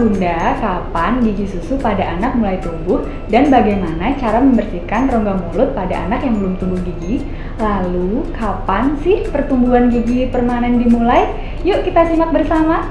Bunda, kapan gigi susu pada anak mulai tumbuh dan bagaimana cara membersihkan rongga mulut pada anak yang belum tumbuh gigi? Lalu, kapan sih pertumbuhan gigi permanen dimulai? Yuk kita simak bersama.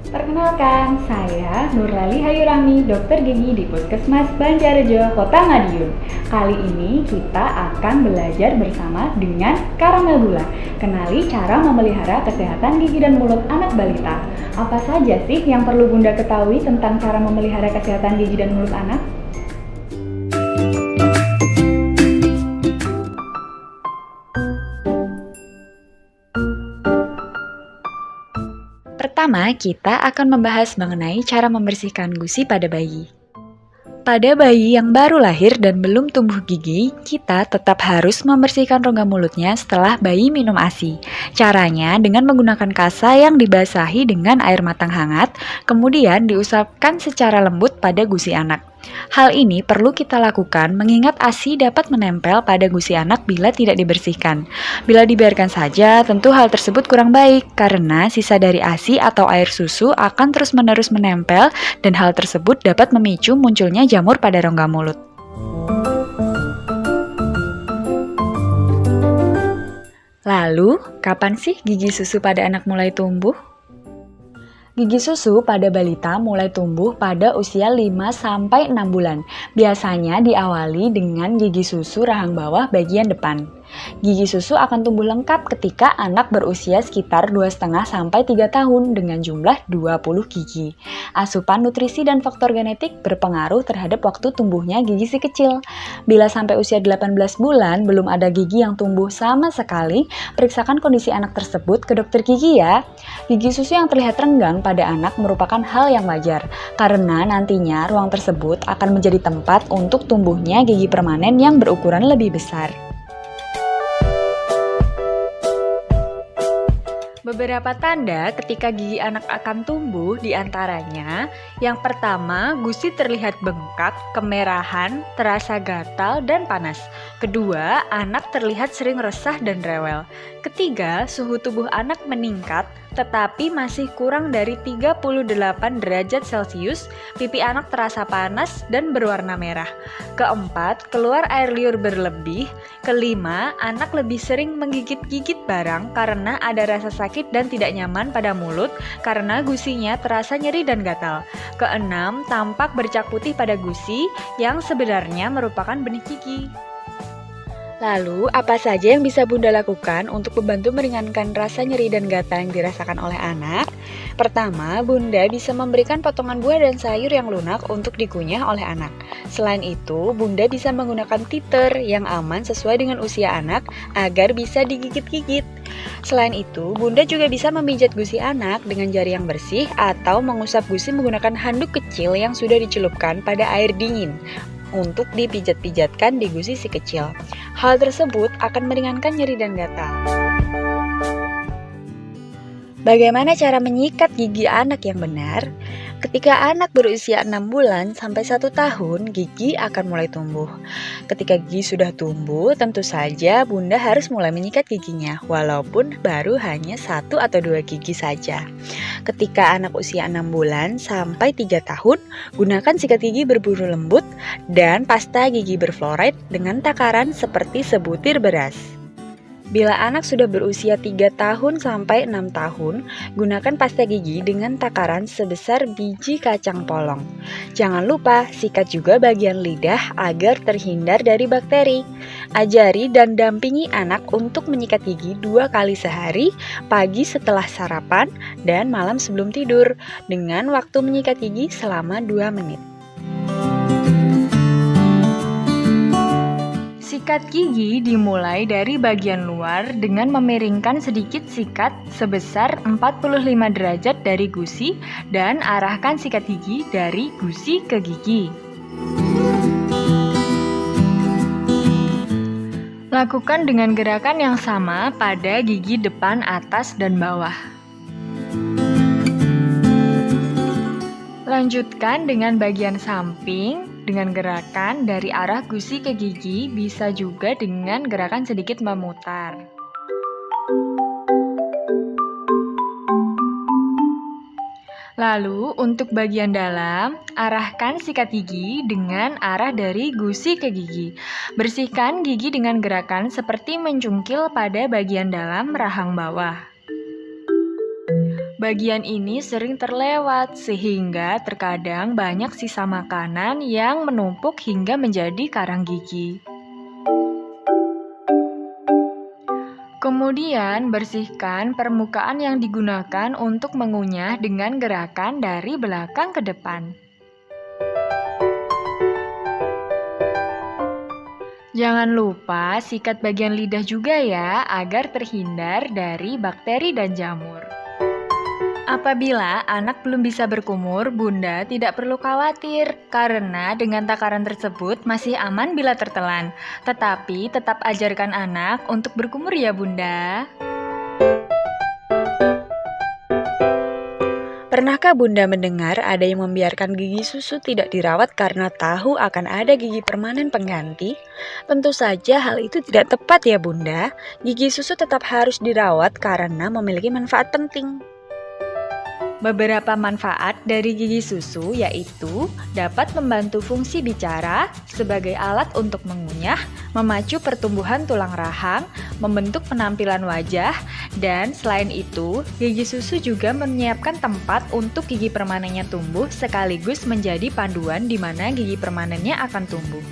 Perkenalkan, saya Nurlali Hayurami, dokter gigi di Puskesmas Banjarjo, Kota Madiun. Kali ini kita akan belajar bersama dengan Karamel Gula. Kenali cara memelihara kesehatan gigi dan mulut anak balita. Apa saja sih yang perlu Bunda ketahui tentang cara memelihara kesehatan gigi dan mulut anak? Pertama, kita akan membahas mengenai cara membersihkan gusi pada bayi. Pada bayi yang baru lahir dan belum tumbuh gigi, kita tetap harus membersihkan rongga mulutnya setelah bayi minum ASI. Caranya dengan menggunakan kasa yang dibasahi dengan air matang hangat, kemudian diusapkan secara lembut pada gusi anak. Hal ini perlu kita lakukan mengingat ASI dapat menempel pada gusi anak bila tidak dibersihkan. Bila dibiarkan saja, tentu hal tersebut kurang baik karena sisa dari ASI atau air susu akan terus-menerus menempel dan hal tersebut dapat memicu munculnya jamur pada rongga mulut. Lalu, kapan sih gigi susu pada anak mulai tumbuh? Gigi susu pada balita mulai tumbuh pada usia 5-6 bulan. Biasanya diawali dengan gigi susu rahang bawah bagian depan. Gigi susu akan tumbuh lengkap ketika anak berusia sekitar 2,5-3 tahun dengan jumlah 20 gigi. Asupan nutrisi dan faktor genetik berpengaruh terhadap waktu tumbuhnya gigi si kecil. Bila sampai usia 18 bulan belum ada gigi yang tumbuh sama sekali, periksakan kondisi anak tersebut ke dokter gigi ya. Gigi susu yang terlihat renggang pada anak merupakan hal yang wajar, karena nantinya ruang tersebut akan menjadi tempat untuk tumbuhnya gigi permanen yang berukuran lebih besar. Beberapa tanda ketika gigi anak akan tumbuh diantaranya, yang pertama, gusi terlihat bengkak, kemerahan, terasa gatal, dan panas. Kedua, anak terlihat sering resah dan rewel. Ketiga, suhu tubuh anak meningkat, tetapi masih kurang dari 38 derajat Celcius, pipi anak terasa panas dan berwarna merah. Keempat, keluar air liur berlebih. Kelima, anak lebih sering menggigit-gigit barang karena ada rasa sakit dan tidak nyaman pada mulut karena gusinya terasa nyeri dan gatal. Keenam, tampak bercak putih pada gusi yang sebenarnya merupakan benih gigi. Lalu, apa saja yang bisa Bunda lakukan untuk membantu meringankan rasa nyeri dan gatal yang dirasakan oleh anak? Pertama, Bunda bisa memberikan potongan buah dan sayur yang lunak untuk dikunyah oleh anak. Selain itu, Bunda bisa menggunakan teeter yang aman sesuai dengan usia anak agar bisa digigit-gigit. Selain itu, Bunda juga bisa memijat gusi anak dengan jari yang bersih atau mengusap gusi menggunakan handuk kecil yang sudah dicelupkan pada air dingin untuk dipijat-pijatkan di gusi si kecil. Hal tersebut akan meringankan nyeri dan gatal. Bagaimana cara menyikat gigi anak yang benar? Ketika anak berusia 6 bulan sampai 1 tahun, gigi akan mulai tumbuh. Ketika gigi sudah tumbuh, tentu saja Bunda harus mulai menyikat giginya, walaupun baru hanya 1 atau 2 gigi saja. Ketika anak usia 6 bulan sampai 3 tahun, gunakan sikat gigi berburu lembut dan pasta gigi berfluoride dengan takaran seperti sebutir beras. Bila anak sudah berusia 3 tahun sampai 6 tahun, gunakan pasta gigi dengan takaran sebesar biji kacang polong. Jangan lupa sikat juga bagian lidah agar terhindar dari bakteri. Ajari dan dampingi anak untuk menyikat gigi 2 kali sehari, pagi setelah sarapan dan malam sebelum tidur, dengan waktu menyikat gigi selama 2 menit. Sikat gigi dimulai dari bagian luar dengan memiringkan sedikit sikat sebesar 45 derajat dari gusi dan arahkan sikat gigi dari gusi ke gigi. Lakukan dengan gerakan yang sama pada gigi depan, atas, dan bawah. Lanjutkan dengan bagian samping dengan gerakan dari arah gusi ke gigi, bisa juga dengan gerakan sedikit memutar. Lalu, untuk bagian dalam, arahkan sikat gigi dengan arah dari gusi ke gigi. Bersihkan gigi dengan gerakan seperti mencungkil pada bagian dalam rahang bawah. Bagian ini sering terlewat, sehingga terkadang banyak sisa makanan yang menumpuk hingga menjadi karang gigi. Kemudian, bersihkan permukaan yang digunakan untuk mengunyah dengan gerakan dari belakang ke depan. Jangan lupa sikat bagian lidah juga ya, agar terhindar dari bakteri dan jamur. Apabila anak belum bisa berkumur, Bunda tidak perlu khawatir, karena dengan takaran tersebut masih aman bila tertelan. Tetapi tetap ajarkan anak untuk berkumur ya Bunda. Pernahkah Bunda mendengar ada yang membiarkan gigi susu tidak dirawat karena tahu akan ada gigi permanen pengganti? Tentu saja hal itu tidak tepat ya Bunda. Gigi susu tetap harus dirawat karena memiliki manfaat penting. Beberapa manfaat dari gigi susu yaitu dapat membantu fungsi bicara sebagai alat untuk mengunyah, memacu pertumbuhan tulang rahang, membentuk penampilan wajah, dan selain itu, gigi susu juga menyiapkan tempat untuk gigi permanennya tumbuh sekaligus menjadi panduan di mana gigi permanennya akan tumbuh.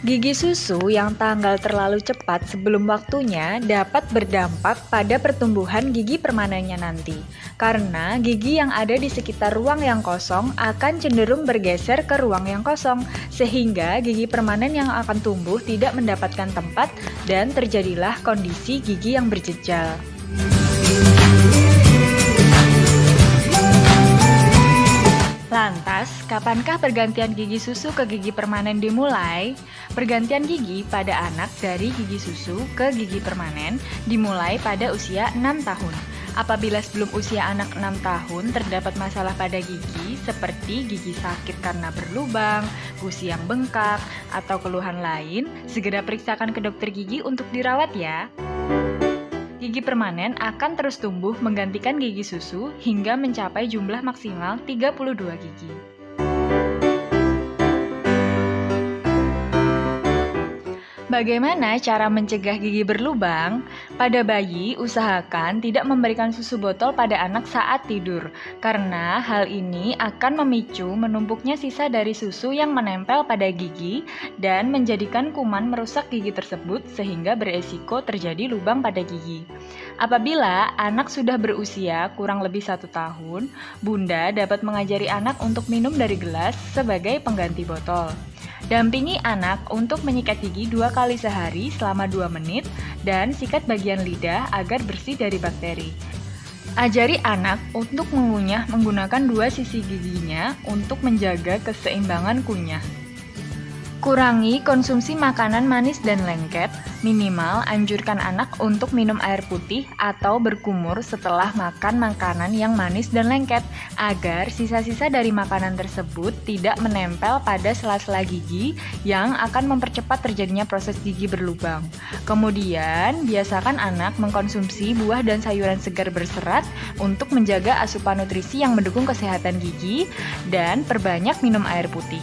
Gigi susu yang tanggal terlalu cepat sebelum waktunya dapat berdampak pada pertumbuhan gigi permanennya nanti. Karena gigi yang ada di sekitar ruang yang kosong akan cenderung bergeser ke ruang yang kosong, sehingga gigi permanen yang akan tumbuh tidak mendapatkan tempat dan terjadilah kondisi gigi yang berjejal. Lantas, kapankah pergantian gigi susu ke gigi permanen dimulai? Pergantian gigi pada anak dari gigi susu ke gigi permanen dimulai pada usia 6 tahun. Apabila sebelum usia anak 6 tahun terdapat masalah pada gigi seperti gigi sakit karena berlubang, gusi yang bengkak, atau keluhan lain, segera periksakan ke dokter gigi untuk dirawat ya. Gigi permanen akan terus tumbuh menggantikan gigi susu hingga mencapai jumlah maksimal 32 gigi. Bagaimana cara mencegah gigi berlubang? Pada bayi, usahakan tidak memberikan susu botol pada anak saat tidur, karena hal ini akan memicu menumpuknya sisa dari susu yang menempel pada gigi dan menjadikan kuman merusak gigi tersebut sehingga beresiko terjadi lubang pada gigi. Apabila anak sudah berusia kurang lebih 1 tahun, Bunda dapat mengajari anak untuk minum dari gelas sebagai pengganti botol. Dampingi anak untuk menyikat gigi 2 kali sehari selama 2 menit dan sikat bagian lidah agar bersih dari bakteri. Ajari anak untuk mengunyah menggunakan 2 sisi giginya untuk menjaga keseimbangan kunyah. Kurangi konsumsi makanan manis dan lengket, minimal anjurkan anak untuk minum air putih atau berkumur setelah makan makanan yang manis dan lengket, agar sisa-sisa dari makanan tersebut tidak menempel pada sela-sela gigi yang akan mempercepat terjadinya proses gigi berlubang. Kemudian, biasakan anak mengkonsumsi buah dan sayuran segar berserat untuk menjaga asupan nutrisi yang mendukung kesehatan gigi, dan perbanyak minum air putih.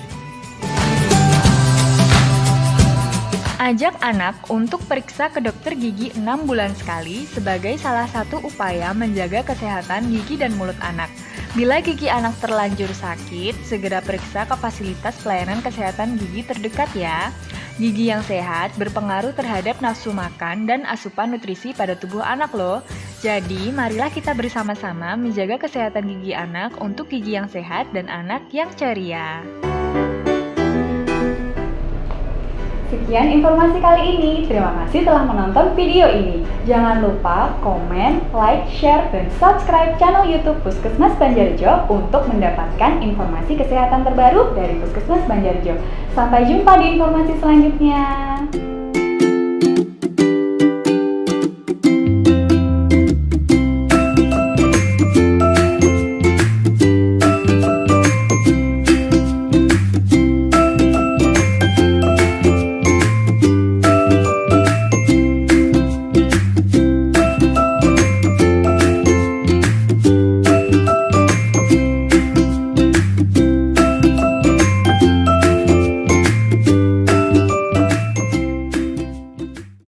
Ajak anak untuk periksa ke dokter gigi 6 bulan sekali sebagai salah satu upaya menjaga kesehatan gigi dan mulut anak. Bila gigi anak terlanjur sakit, segera periksa ke fasilitas pelayanan kesehatan gigi terdekat ya. Gigi yang sehat berpengaruh terhadap nafsu makan dan asupan nutrisi pada tubuh anak loh. Jadi, marilah kita bersama-sama menjaga kesehatan gigi anak untuk gigi yang sehat dan anak yang ceria. Sekian informasi kali ini. Terima kasih telah menonton video ini. Jangan lupa komen, like, share, dan subscribe channel YouTube Puskesmas Banjarjo untuk mendapatkan informasi kesehatan terbaru dari Puskesmas Banjarjo. Sampai jumpa di informasi selanjutnya.